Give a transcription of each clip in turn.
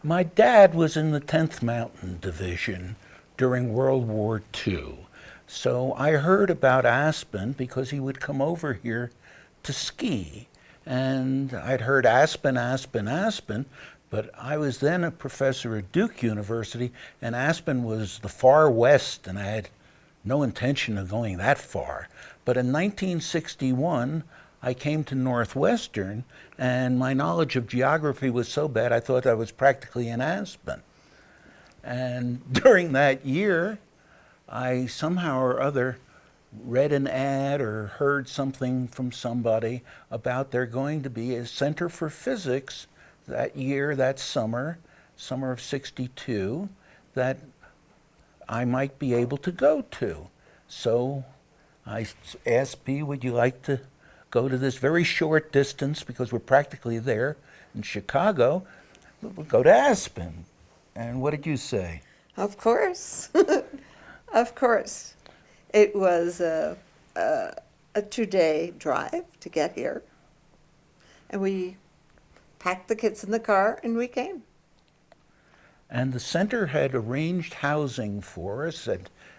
My dad was in the 10th Mountain Division during World War II. So I heard about Aspen because he would come over here to ski. And I'd heard Aspen, Aspen, Aspen, but I was then a professor at Duke University, and Aspen was the far west, and I had no intention of going that far. But in 1961, I came to Northwestern, and my knowledge of geography was so bad I thought I was practically in Aspen. And during that year, I somehow or other read an ad or heard something from somebody about there going to be a Center for Physics that year, that summer, summer of '62, that I might be able to go to. So I asked B, would you like to go to this very short distance, because we're practically there in Chicago, we'll go to Aspen. And what did you say? Of course. Of course. It was a 2-day drive to get here. And we packed the kids in the car and we came. And the center had arranged housing for us,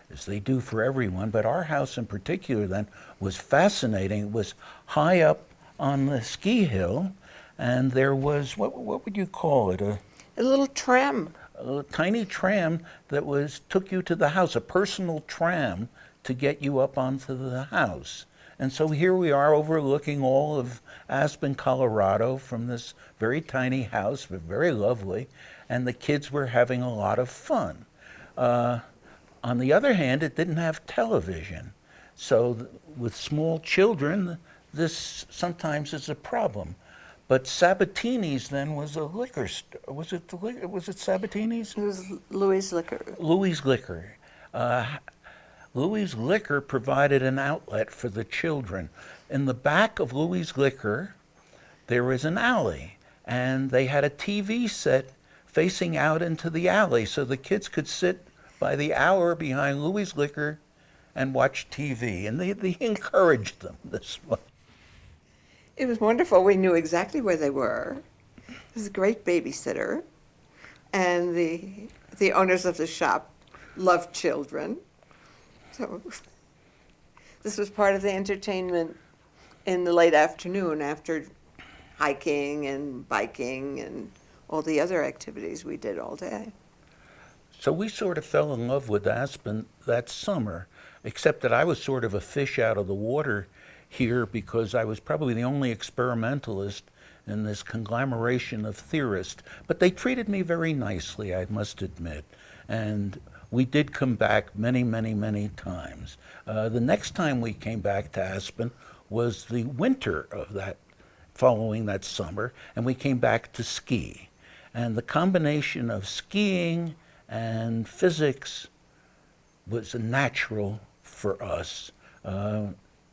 as they do for everyone, but our house in particular then was fascinating. It was high up on the ski hill, and there was, what would you call it? A little tram. A tiny tram that took you to the house, a personal tram to get you up onto the house. And so here we are overlooking all of Aspen, Colorado from this very tiny house, but very lovely, and the kids were having a lot of fun. On the other hand, it didn't have television. So with small children, this sometimes is a problem. But Sabatini's then was a liquor store. Was it Sabatini's? It was Louis' Liquor. Louis' Liquor. Louis' Liquor provided an outlet for the children. In the back of Louis' Liquor, there was an alley, and they had a TV set facing out into the alley, so the kids could sit by the hour behind Louis' Liquor and watch TV, and they encouraged them this way. It was wonderful. We knew exactly where they were. It was a great babysitter, and the owners of the shop loved children. So this was part of the entertainment in the late afternoon after hiking and biking and all the other activities we did all day. So we sort of fell in love with Aspen that summer, except that I was sort of a fish out of the water here because I was probably the only experimentalist in this conglomeration of theorists. But they treated me very nicely, I must admit. And we did come back many, many, many times. The next time we came back to Aspen was the winter of that, following that summer, and we came back to ski. And the combination of skiing and physics was a natural for us.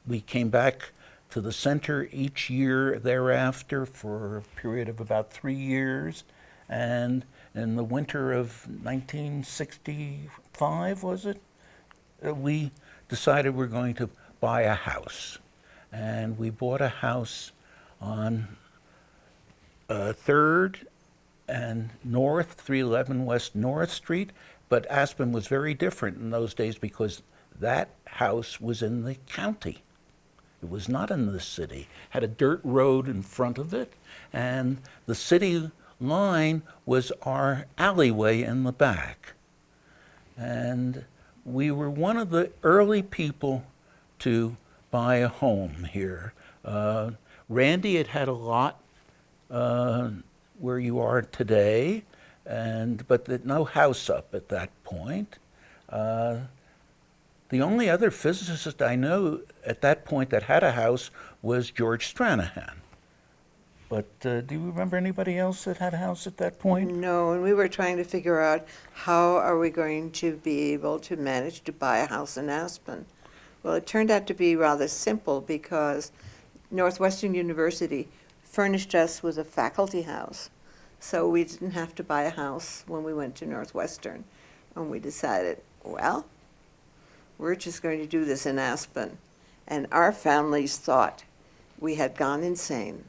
We came back to the center each year thereafter for a period of about 3 years, and in the winter of 1965, was it? We decided we're going to buy a house. And we bought a house on 3rd and North, 311 West North Street. But Aspen was very different in those days because that house was in the county. It was not in the city. Had a dirt road in front of it, and the city line was our alleyway in the back. And we were one of the early people to buy a home here. Randy had a lot where you are today, but no house up at that point. The only other physicist I know at that point that had a house was George Stranahan. But do you remember anybody else that had a house at that point? No, and we were trying to figure out how are we going to be able to manage to buy a house in Aspen. Well, it turned out to be rather simple because Northwestern University furnished us with a faculty house. So we didn't have to buy a house when we went to Northwestern. And we decided, well, we're just going to do this in Aspen. And our families thought we had gone insane,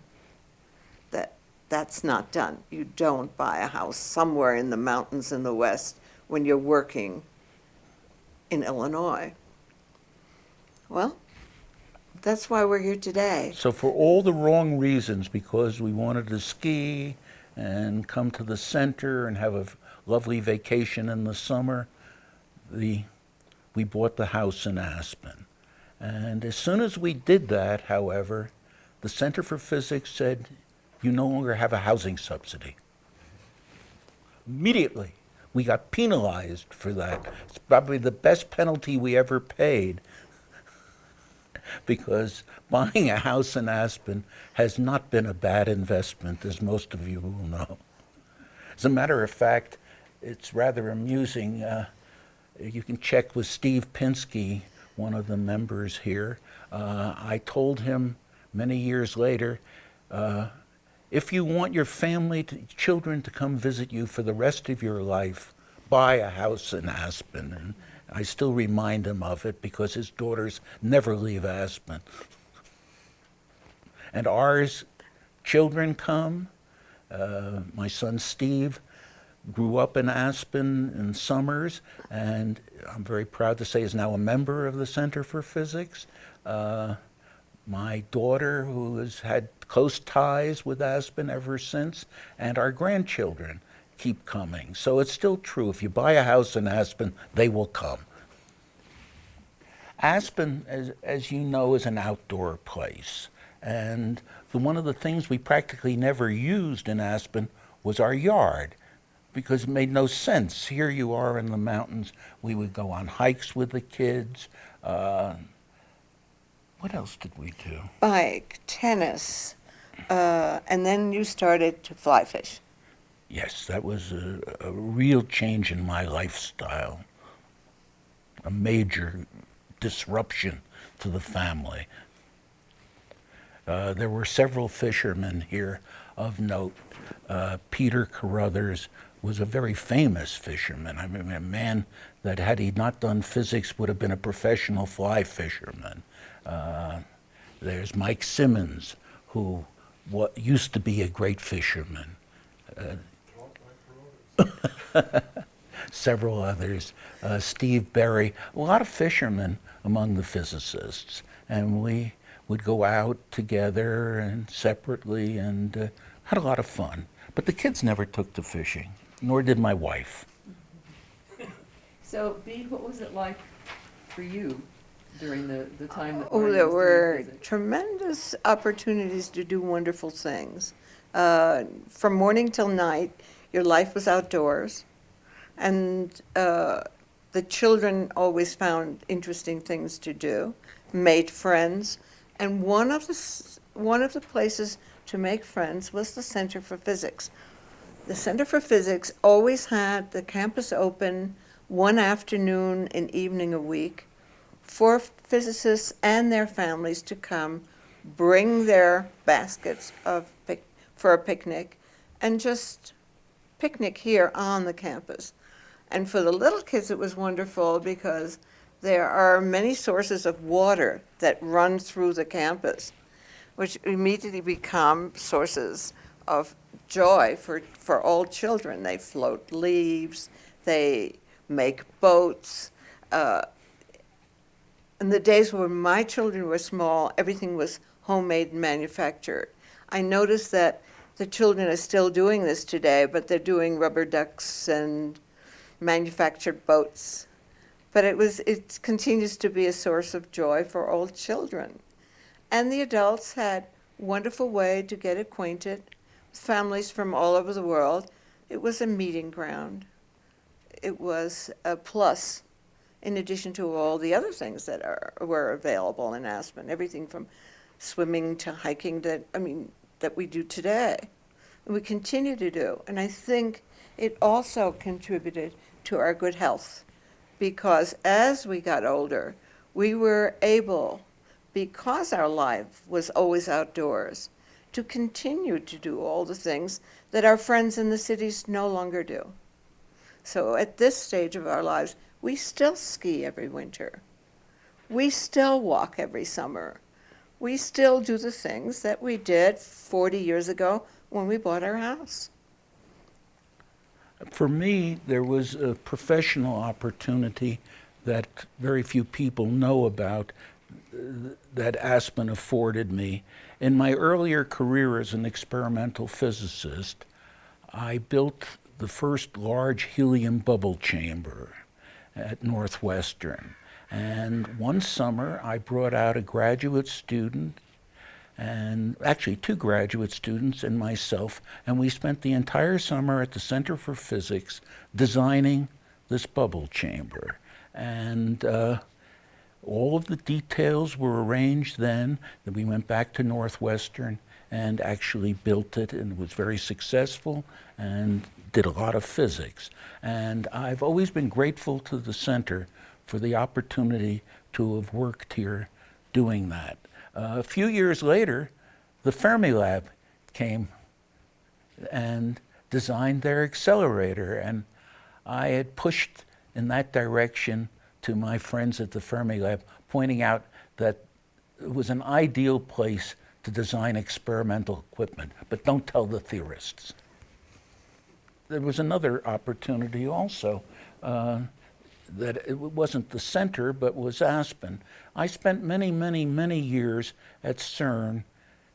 that That's not done. You don't buy a house somewhere in the mountains in the West when you're working in Illinois. Well, that's why we're here today. So for all the wrong reasons, because we wanted to ski and come to the center and have a lovely vacation in the summer, we bought the house in Aspen. And as soon as we did that, however, the Center for Physics said, you no longer have a housing subsidy. Immediately, we got penalized for that. It's probably the best penalty we ever paid, because buying a house in Aspen has not been a bad investment, as most of you will know. As a matter of fact, it's rather amusing. You can check with Steve Pinsky, one of the members here. I told him many years later, if you want your children to come visit you for the rest of your life, buy a house in Aspen. And I still remind him of it because his daughters never leave Aspen. And ours, children come. My son Steve grew up in Aspen in summers, and I'm very proud to say is now a member of the Center for Physics. My daughter, who has had close ties with Aspen ever since, and our grandchildren keep coming. So it's still true. If you buy a house in Aspen, they will come. Aspen, as you know, is an outdoor place. And one of the things we practically never used in Aspen was our yard, because it made no sense. Here you are in the mountains. We would go on hikes with the kids. What else did we do? Bike, tennis, and then you started to fly fish. Yes, that was a real change in my lifestyle, a major disruption to the family. There were several fishermen here of note. Peter Carruthers was a very famous fisherman. I mean, a man that, had he not done physics, would have been a professional fly fisherman. There's Mike Simmons, who used to be a great fisherman. Several others. Steve Berry, a lot of fishermen among the physicists. And we would go out together and separately and had a lot of fun. But the kids never took to fishing, nor did my wife. So, Bea, what was it like for you during the time that Oh, Marty there was doing were physics? tremendous opportunities to do wonderful things. From morning till night, your life was outdoors, and the children always found interesting things to do, made friends, and one of the places to make friends was the Center for Physics. The Center for Physics always had the campus open one afternoon and evening a week for physicists and their families to come, bring their baskets for a picnic, and just picnic here on the campus. And for the little kids, it was wonderful because there are many sources of water that run through the campus, which immediately become sources of joy for all children. They float leaves, they make boats. In the days when my children were small, everything was homemade and manufactured. I noticed that the children are still doing this today, but they're doing rubber ducks and manufactured boats. But it continues to be a source of joy for all children. And the adults had a wonderful way to get acquainted with families from all over the world. It was a meeting ground. It was a plus, in addition to all the other things that were available in Aspen, everything from swimming to hiking that we do today, and we continue to do. And I think it also contributed to our good health, because as we got older, we were able, because our life was always outdoors, to continue to do all the things that our friends in the cities no longer do. So at this stage of our lives, we still ski every winter. We still walk every summer. We still do the things that we did 40 years ago when we bought our house. For me, there was a professional opportunity that very few people know about that Aspen afforded me. In my earlier career as an experimental physicist, I built the first large helium bubble chamber at Northwestern. And one summer, I brought out a graduate student, and actually 2 graduate students and myself, and we spent the entire summer at the Center for Physics designing this bubble chamber. And all of the details were arranged then. Then we went back to Northwestern and actually built it, and it was very successful and did a lot of physics. And I've always been grateful to the center for the opportunity to have worked here doing that. A few years later, the Fermilab came and designed their accelerator, and I had pushed in that direction to my friends at the Fermilab, pointing out that it was an ideal place to design experimental equipment, but don't tell the theorists. There was another opportunity also, that it wasn't the center, but was Aspen. I spent many, many, many years at CERN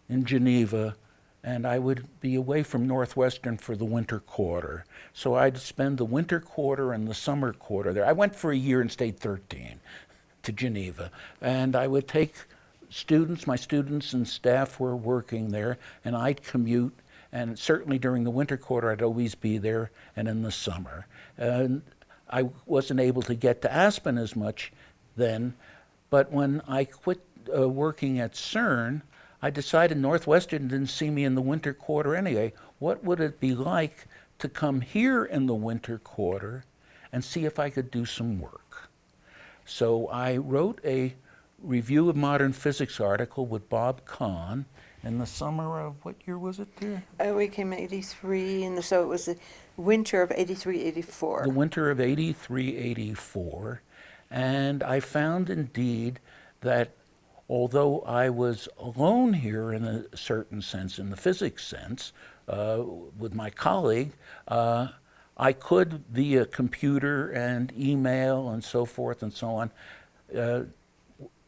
in Geneva, and I would be away from Northwestern for the winter quarter. So I'd spend the winter quarter and the summer quarter there. I went for a year and stayed 13 to Geneva. And I would take students, my students and staff were working there, and I'd commute. And certainly during the winter quarter, I'd always be there, and in the summer. And I wasn't able to get to Aspen as much then, but when I quit working at CERN, I decided Northwestern didn't see me in the winter quarter anyway. What would it be like to come here in the winter quarter and see if I could do some work? So I wrote a review of modern physics article with Bob Kahn in the summer of, what year was it there? We came in 83, and so it was the winter of 83, 84. The winter of 83, 84. And I found indeed that although I was alone here in a certain sense, in the physics sense, with my colleague, I could, via computer and email and so forth and so on,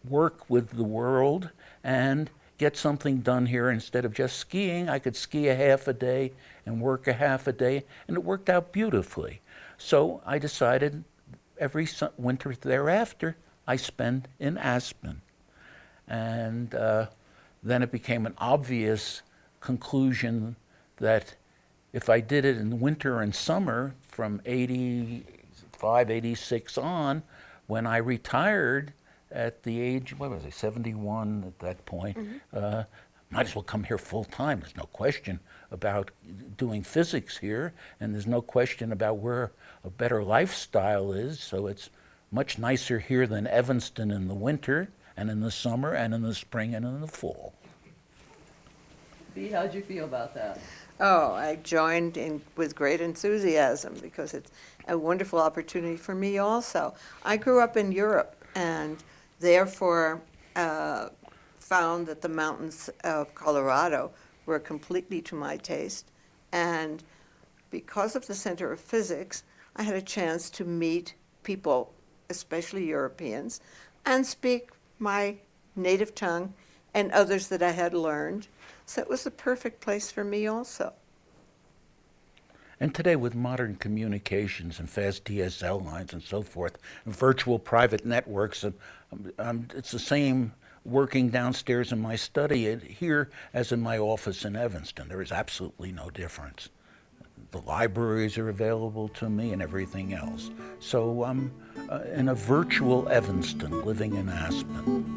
work with the world and get something done here. Instead of just skiing, I could ski a half a day and work a half a day, and it worked out beautifully. So I decided every winter thereafter, I spend in Aspen. And then it became an obvious conclusion that if I did it in winter and summer from 85, 86 on, when I retired at the age, what was I, 71 at that point, might as well come here full time. There's no question about doing physics here, and there's no question about where a better lifestyle is. So it's much nicer here than Evanston in the winter, and in the summer, and in the spring, and in the fall. Beate, how'd you feel about that? Oh, I joined in with great enthusiasm because it's a wonderful opportunity for me also. I grew up in Europe and therefore found that the mountains of Colorado were completely to my taste. And because of the Center of Physics, I had a chance to meet people, especially Europeans, and speak my native tongue and others that I had learned. So it was the perfect place for me also. And today, with modern communications and fast DSL lines and so forth, and virtual private networks, it's the same working downstairs in my study here as in my office in Evanston. There is absolutely no difference. The libraries are available to me and everything else. So I'm in a virtual Evanston, living in Aspen.